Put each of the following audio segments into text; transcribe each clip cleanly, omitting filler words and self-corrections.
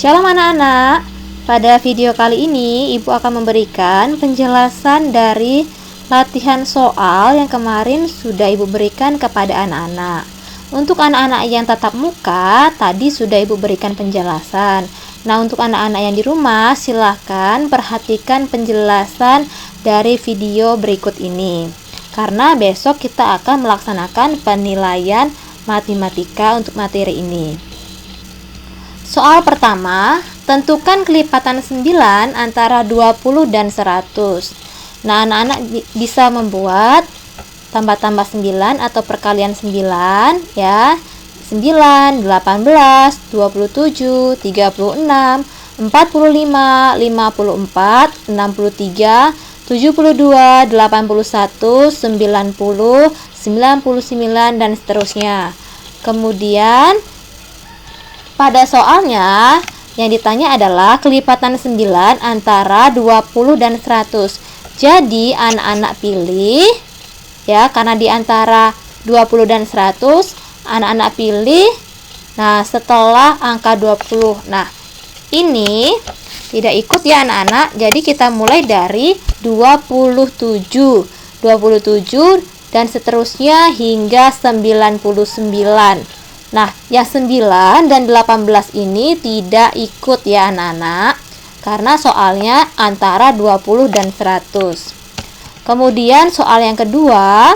Shalom anak-anak, pada video kali ini Ibu akan memberikan penjelasan dari latihan soal yang kemarin sudah Ibu berikan kepada anak-anak. Untuk anak-anak yang tatap muka, tadi sudah Ibu berikan penjelasan. Nah, untuk anak-anak yang di rumah, silahkan perhatikan penjelasan dari video berikut ini. Karena besok kita akan melaksanakan penilaian matematika untuk materi ini. Soal pertama, tentukan kelipatan 9 antara 20 dan 100. Nah, anak-anak bisa membuat tambah-tambah 9 atau perkalian 9 ya. 9, 18, 27, 36, 45, 54, 63, 72, 81, 90, 99 dan seterusnya. Kemudian pada soalnya yang ditanya adalah kelipatan 9 antara 20 dan 100. Jadi anak-anak pilih ya, karena di antara 20 dan 100 anak-anak pilih nah setelah angka 20. Nah, ini tidak ikut ya anak-anak. Jadi kita mulai dari 27 dan seterusnya hingga 99. Nah, yang 9 dan 18 ini tidak ikut ya anak-anak, karena soalnya antara 20 dan 100. Kemudian soal yang kedua,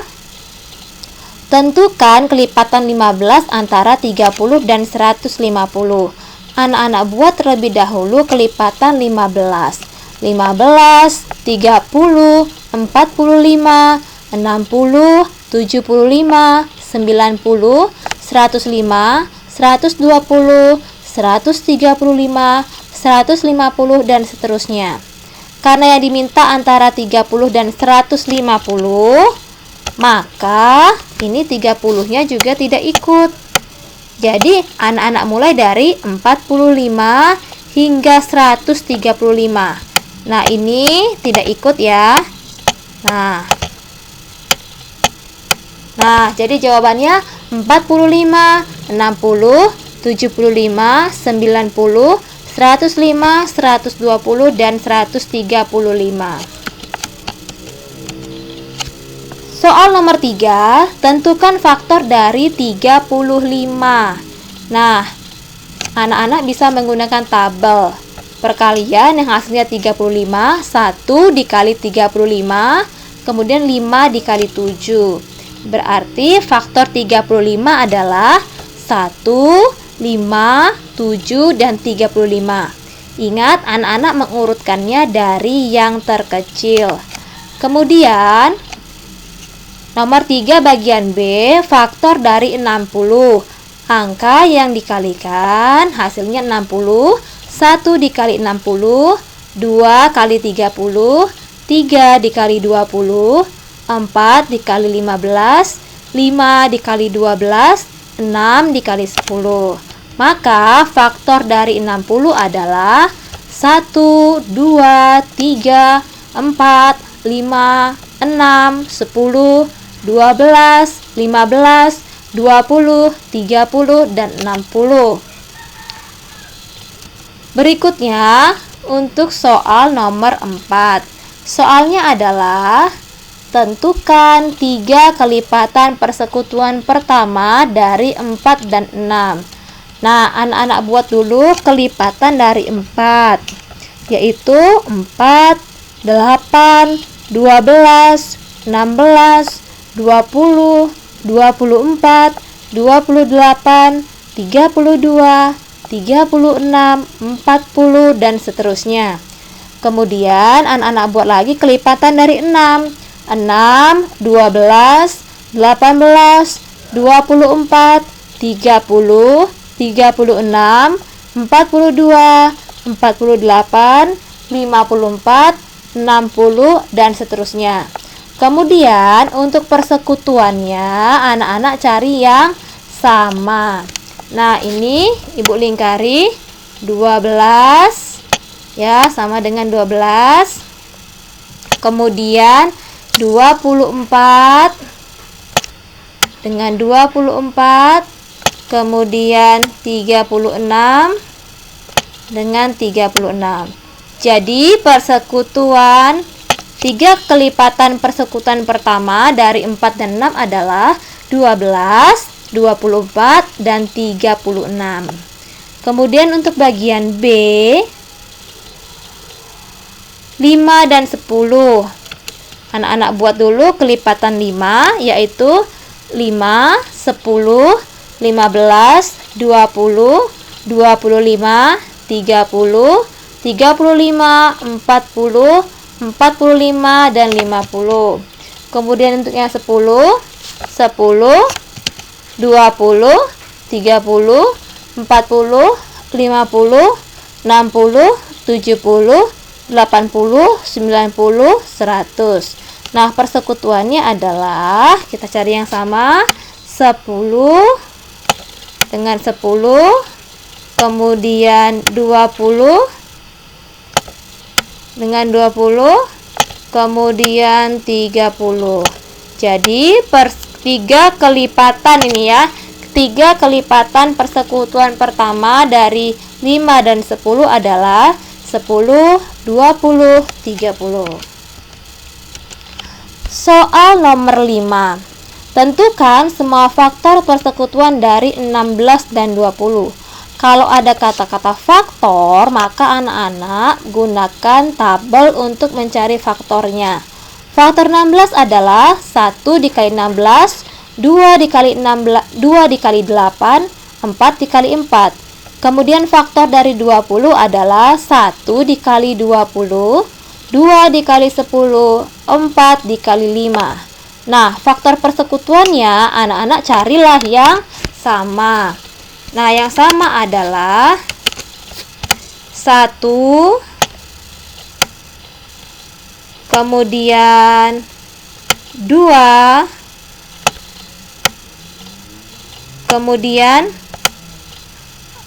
tentukan kelipatan 15 antara 30 dan 150. Anak-anak buat terlebih dahulu kelipatan 15. 15, 30, 45, 60, 75, 90, 105, 120, 135, 150 dan seterusnya. Karena yang diminta antara 30 dan 150, maka ini 30-nya juga tidak ikut. Jadi anak-anak mulai dari 45 hingga 135. Nah, ini tidak ikut ya. Nah, jadi jawabannya 45, 60, 75, 90, 105, 120, dan 135. Soal nomor 3, tentukan faktor dari 35. Nah, anak-anak bisa menggunakan tabel perkalian yang hasilnya 35, 1 dikali 35, kemudian 5 dikali 7. Berarti faktor 35 adalah 1, 5, 7, dan 35. Ingat, anak-anak mengurutkannya dari yang terkecil. Kemudian, nomor 3 bagian B, faktor dari 60. Angka yang dikalikan hasilnya 60. 1 dikali 60, 2 kali 30, 3 dikali 20, 4 dikali 15, 5 dikali 12, 6 dikali 10. Maka faktor dari 60 adalah 1, 2, 3, 4, 5, 6, 10, 12, 15, 20, 30, dan 60. Berikutnya untuk soal nomor 4. Soalnya adalah tentukan 3 kelipatan persekutuan pertama dari 4 dan 6. Nah, anak-anak buat dulu kelipatan dari 4, yaitu 4, 8, 12, 16, 20, 24, 28, 32, 36, 40, dan seterusnya. Kemudian anak-anak buat lagi kelipatan dari 6. 6, 12, 18, 24, 30, 36, 42, 48, 54, 60, dan seterusnya. Kemudian untuk persekutuannya anak-anak cari yang sama. Nah, ini Ibu lingkari 12 ya, sama dengan 12. Kemudian 24 dengan 24, kemudian 36, dengan 36. Jadi persekutuan 3 kelipatan persekutuan pertama dari 4 dan 6 adalah 12, 24, dan 36. Kemudian untuk bagian B, 5 dan 10. Anak-anak buat dulu kelipatan 5, yaitu 5, 10, 15, 20, 25, 30, 35, 40, 45, dan 50. Kemudian untuk yang 10, 10, 20, 30, 40, 50, 60, 70, 80, 90, 100. Nah, persekutuannya adalah, kita cari yang sama, 10 dengan 10, kemudian 20 dengan 20, kemudian 30. Jadi, 3 kelipatan ini ya, 3 kelipatan persekutuan pertama dari 5 dan 10 adalah 10, 20, 30. Soal nomor 5. Tentukan semua faktor persekutuan dari 16 dan 20. Kalau ada kata-kata faktor, maka anak-anak gunakan tabel untuk mencari faktornya. Faktor 16 adalah 1 dikali 16, 2 dikali 16, 2 dikali 8, 4 dikali 4. Kemudian faktor dari 20 adalah 1 dikali 20, 2 dikali 10, 4 dikali 5. Nah, faktor persekutuannya anak-anak carilah yang sama. Nah, yang sama adalah 1, kemudian 2, kemudian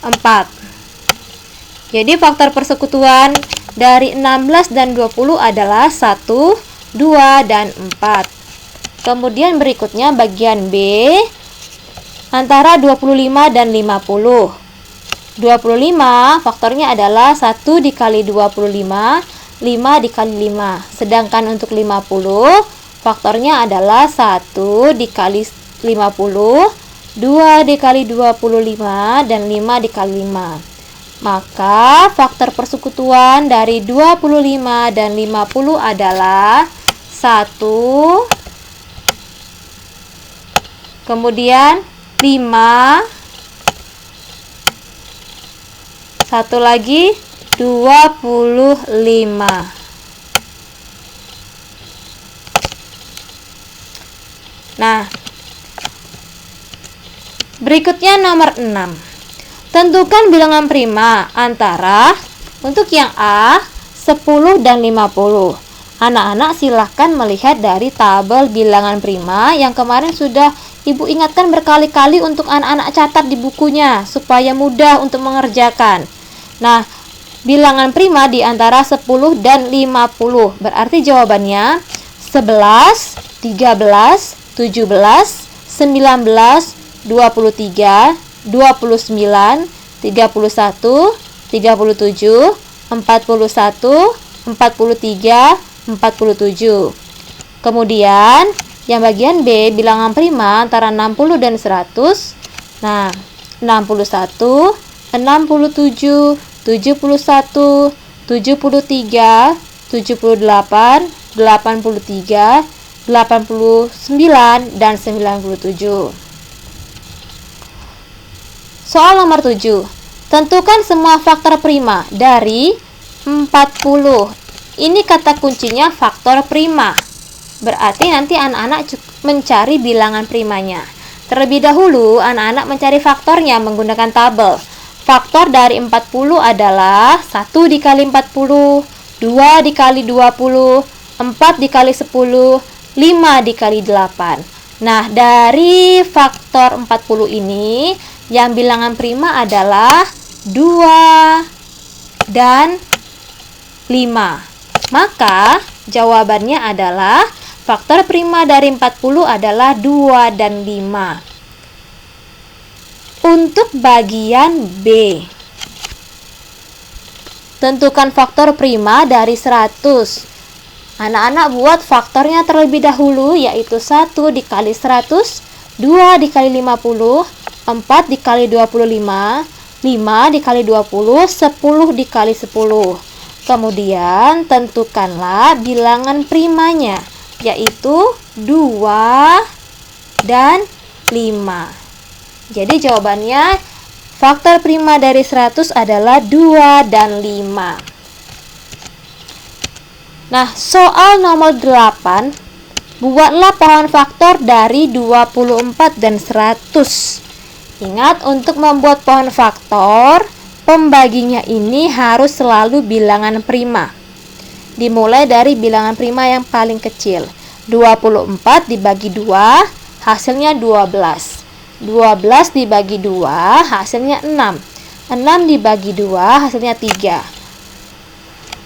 4. Jadi faktor persekutuan dari 16 dan 20 adalah 1, 2, dan 4. Kemudian berikutnya bagian B, antara 25 dan 50. 25 faktornya adalah 1 dikali 25, 5 dikali 5. Sedangkan untuk 50 faktornya adalah 1 dikali 50, 2 dikali 25, dan 5 dikali 5. Maka faktor persekutuan dari 25 dan 50 adalah 1, kemudian 5, satu lagi 25. Nah, berikutnya nomor 6. Tentukan bilangan prima antara, untuk yang A, 10 dan 50. Anak-anak silahkan melihat dari tabel bilangan prima yang kemarin sudah Ibu ingatkan berkali-kali untuk anak-anak catat di bukunya supaya mudah untuk mengerjakan. Nah, bilangan prima di antara 10 dan 50. Berarti jawabannya 11, 13, 17, 19, 23, 29, 31, 37, 41, 43, 47. Kemudian yang bagian B, bilangan prima antara 60 dan 100. Nah, 61, 67, 71, 73, 78, 83, 89, dan 97. Soal nomor 7. Tentukan semua faktor prima dari 40. Ini kata kuncinya faktor prima. Berarti nanti anak-anak mencari bilangan primanya. Terlebih dahulu, anak-anak mencari faktornya menggunakan tabel. Faktor dari 40 adalah 1 dikali 40, 2 dikali 20, 4 dikali 10, 5 dikali 8. Nah, dari faktor 40 ini, yang bilangan prima adalah 2 dan 5. Maka, jawabannya adalah faktor prima dari 40 adalah 2 dan 5. Untuk bagian B, tentukan faktor prima dari 100. Anak-anak buat faktornya terlebih dahulu, yaitu 1 dikali 100, 2 dikali 50, 4 dikali 25, 5 dikali 20, 10 dikali 10. Kemudian tentukanlah bilangan primanya, yaitu 2 dan 5. Jadi jawabannya faktor prima dari 100 adalah 2 dan 5. Nah, soal nomor 8, buatlah pohon faktor dari 24 dan 100. Ingat, untuk membuat pohon faktor, pembaginya ini harus selalu bilangan prima. Dimulai dari bilangan prima yang paling kecil. 24 dibagi 2, hasilnya 12. 12 dibagi 2, hasilnya 6. 6 dibagi 2, hasilnya 3.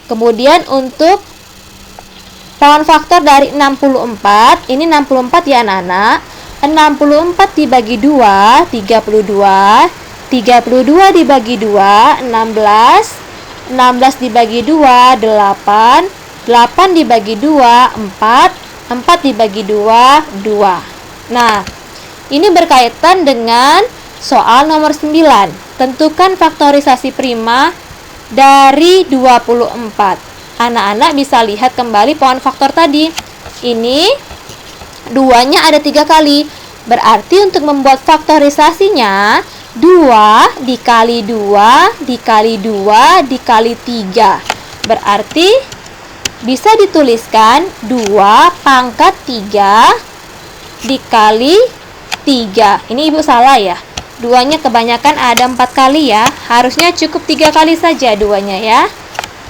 Kemudian untuk pohon faktor dari 64, ini 64 ya anak-anak. 64 dibagi 2, 32. 32 dibagi 2, 16. 16 dibagi 2, 8. 8 dibagi 2, 4. 4 dibagi 2, 2. Nah, ini berkaitan dengan soal nomor 9. Tentukan faktorisasi prima dari 24. Anak-anak bisa lihat kembali pohon faktor tadi. Ini 2-nya ada 3 kali. Berarti untuk membuat faktorisasinya 2 dikali 2 dikali 2 dikali 3. Berarti bisa dituliskan 2 pangkat 3 dikali 3. Ini ibu salah ya. 2-nya kebanyakan ada 4 kali ya. Harusnya cukup 3 kali saja 2-nya ya.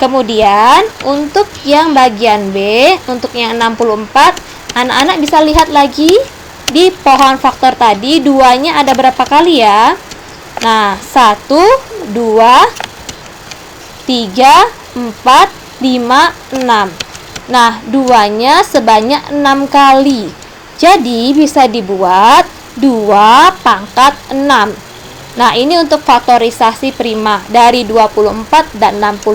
Kemudian untuk yang bagian B, untuk yang 64, anak-anak bisa lihat lagi di pohon faktor tadi 2-nya ada berapa kali ya. Nah, 1, 2, 3, 4, 5, 6. Nah, 2-nya sebanyak 6 kali. Jadi bisa dibuat 2 pangkat 6. Nah, ini untuk faktorisasi prima dari 24 dan 64.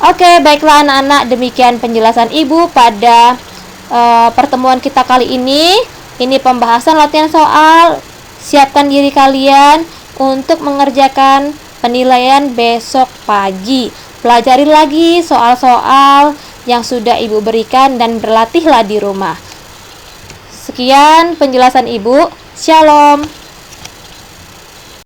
Oke, baiklah anak-anak, demikian penjelasan Ibu pada pertemuan kita kali ini. Ini pembahasan latihan soal. Siapkan diri kalian untuk mengerjakan penilaian besok pagi. Pelajari lagi soal-soal yang sudah Ibu berikan dan berlatihlah di rumah. Sekian penjelasan Ibu. Shalom.